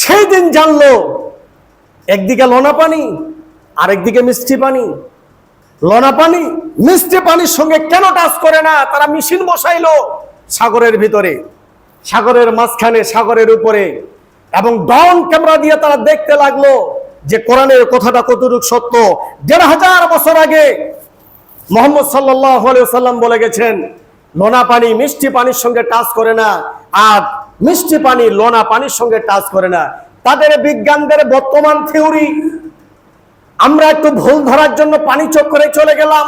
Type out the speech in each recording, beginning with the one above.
সেই দিন জানলো একদিকে লোনা পানি আরেকদিকে মিষ্টি পানি। লোনা পানি মিষ্টি পানির সঙ্গে কেন টাচ করে না? তারা মেশিন বসাইলো সাগরের ভিতরে, সাগরের মাঝখানে, সাগরের উপরে, এবং ড্রোন ক্যামেরা দিয়ে তারা দেখতে লাগলো যে কোরআনের কথাটা কতটুকু সত্য। ১৫০০ বছর আগে মুহাম্মদ সাল্লাল্লাহু আলাইহি ওয়াসাল্লাম বলে গেছেন, লোনা পানি মিষ্টি পানির সঙ্গে টাচ করে না, আর মিষ্টি পানি লোনা পানির সঙ্গে টাচ করে না। তাদের বিজ্ঞানদের বর্তমান থিওরি, আমরা একটু ভুল ধরার জন্য পানি চক্করে চলে গেলাম,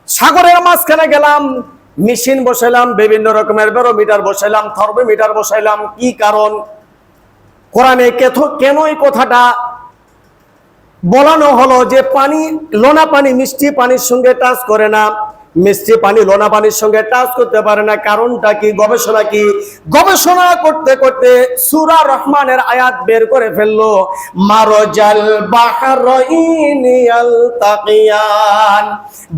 সাগরের মাঝখানে গেলাম, মেশিন বসাইলাম, বিভিন্ন রকমের ব্যারোমিটার বসাইলাম, থার্মোমিটার বসাইলাম। কি কারণ? কোরআনে কেন এই কথাটা বলানো হলো যে পানি, লোনা পানি মিষ্টি পানির সঙ্গে টাচ করে না, মিষ্টি পানি লোনা পানির সঙ্গে টাচ করতে পারে না? কারণটা কি? গবেষণা কি? গবেষণা করতে করতে সূরা রহমানের আয়াত বের করে ফেললো, মারজাল বাহরাইনি ইয়ালতাকিয়ান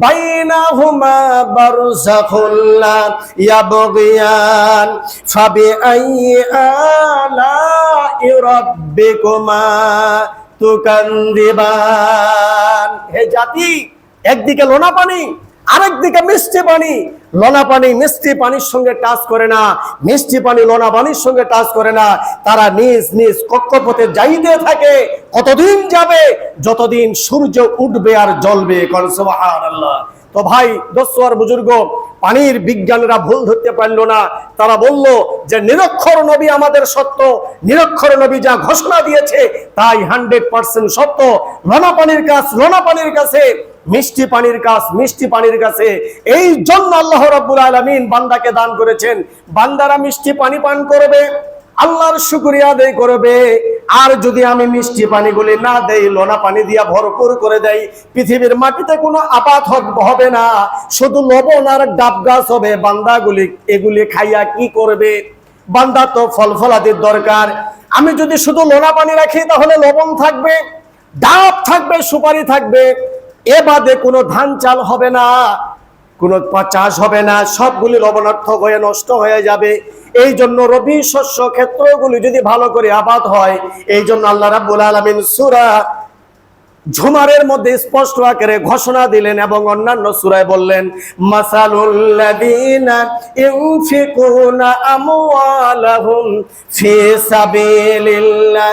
বাইনাহুমা বারযাখুল লা ইয়াবগিয়ান ফাবিআইয়ি আলা'i রাব্বিকুমা তুকান্দিবান। হে জাতি, একদিকে লোনা পানি আরেকদিকে মিষ্টি পানি। লোনা পানি মিষ্টি পানির সঙ্গে টাচ করে না, মিষ্টি পানি লোনা পানির সঙ্গে টাচ করে না। তারা নিজ নিজ কক্ষপথে যাইতে থাকে। কতদিন যাবে? যতদিন সূর্য উঠবে আর জ্বলবে। সুবহানাল্লাহ। তো ভাই, দোস্ত আর বুজুর্গ, পানির বিজ্ঞানীরা ভুল ধরতে পারলো না। তারা বলল যে নিরক্ষর নবী আমাদের সত্য, নিরক্ষর নবী যা ঘোষণা দিয়েছে তাই 100% সত্য। লোনা পানির কাজ লোনা পানির কাছে, মিষ্টি পানির কাজ মিষ্টি পানির কাছে। এই জন্য আল্লাহ রাব্বুল আলামিন বান্দাকে দান করেছেন, বান্দারা মিষ্টি পানি পান করবে, আল্লাহর শুকরিয়া আদায় করবে। আর যদি আমি মিষ্টি পানিগুলি না দেই, লোনা পানি দিয়া ভরপুর করে দেই, পৃথিবীর মাটিতে কোনো আবাদ হবে না, শুধু লবণ আর ডাব গাছ হবে। বান্দাগুলি এগুলি খাইয়া কি করবে? বান্দা তো ফল ফলাদির দরকার। আমি যদি শুধু লোনা পানি রাখি তাহলে লবণ থাকবে, ডাব থাকবে, সুপারি থাকবে, এ বাদে কোনো ধান চাল হবে না, কোনো চাষ হবে না, সবগুলি লবণার্থক হয়ে নষ্ট হয়ে যাবে। এই জন্য রবি শস্য ক্ষেত্রগুলি যদি ভালো করে আবাদ হয়, এই জন্য আল্লাহ রাব্বুল আলামিন সূরা ঝুমারের মধ্যে স্পষ্ট আকারে ঘোষণা দিলেন এবং অন্যান্য সূরায় বললেন, মাসালুল লাযিনা ইউনফিকুনা আমওয়ালাহুম ফি সাবিলিল্লাহ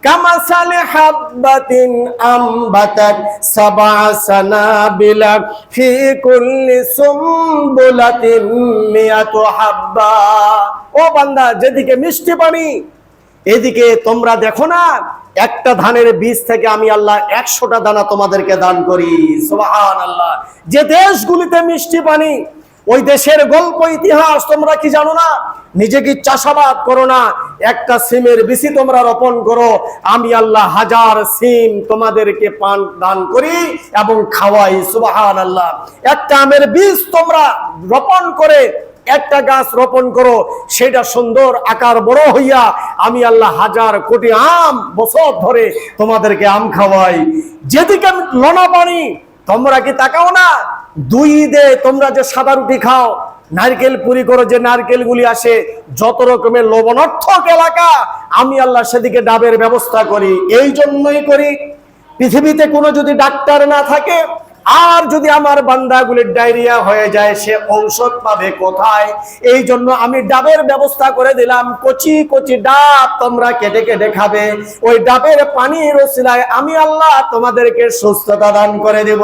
কামাসালি হাববাতিন আমবাতাত সাবআ সানাবিলা ফি কুল্লি সুমবুলাতিন মিয়াতু হাব্বা। ও বান্দা, যেদিকে মিষ্টি পানি, এদিকে তোমরা দেখো না, একটা ধানের বীজ থেকে আমি আল্লাহ 100টা দানা তোমাদেরকে দান করি। সুবহানাল্লাহ। যে দেশগুলিতে মিষ্টি পানি, ওই দেশের গল্প ইতিহাস তোমরা কি জানো না? নিজে কি চাষাবাদ করো না, একটা সিমের বীজ তোমরা রোপণ করো, আমি আল্লাহ 1000 সিম তোমাদেরকে পান দান করি এবং খাওয়াই। সুবহানাল্লাহ। একটা আমের বীজ তোমরা রোপণ করে একটা গাছ রোপণ করো, সেটা সুন্দর আকার বড় হইয়া আমি আল্লাহ 1000 কোটি আম বছর ধরে তোমাদেরকে আম খাওয়াই। যেদিকে লোনা পানি, তোমরা কি তাকাও না? 2 ঈদে তোমরা যে সাদা রুটি খাও, নারকেল পুরি করো, যে নারকেলগুলি আসে, যত রকমের লবণার্থক এলাকা, আমি আল্লাহ সেদিকে ডাবের ব্যবস্থা করি। এই জন্যই করি, পৃথিবীতে কোনো যদি ডাক্তার না থাকে, আর যদি আমার বান্দাগুলির ডায়রিয়া হয়ে যায়, সে ঔষধ পাবে কোথায়? এই জন্য আমি ডাবের ব্যবস্থা করে দিলাম। কচি কচি ডাব তোমরা কেটে কেটে খাবে, ওই ডাবের পানির ওসিলায় আমি আল্লাহ তোমাদেরকে সুস্থতা দান করে দেব।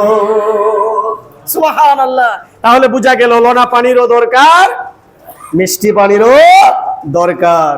সুবহানাল্লাহ। তাহলে বুঝা গেল লোনা পানিরও দরকার, মিষ্টি পানিরও দরকার।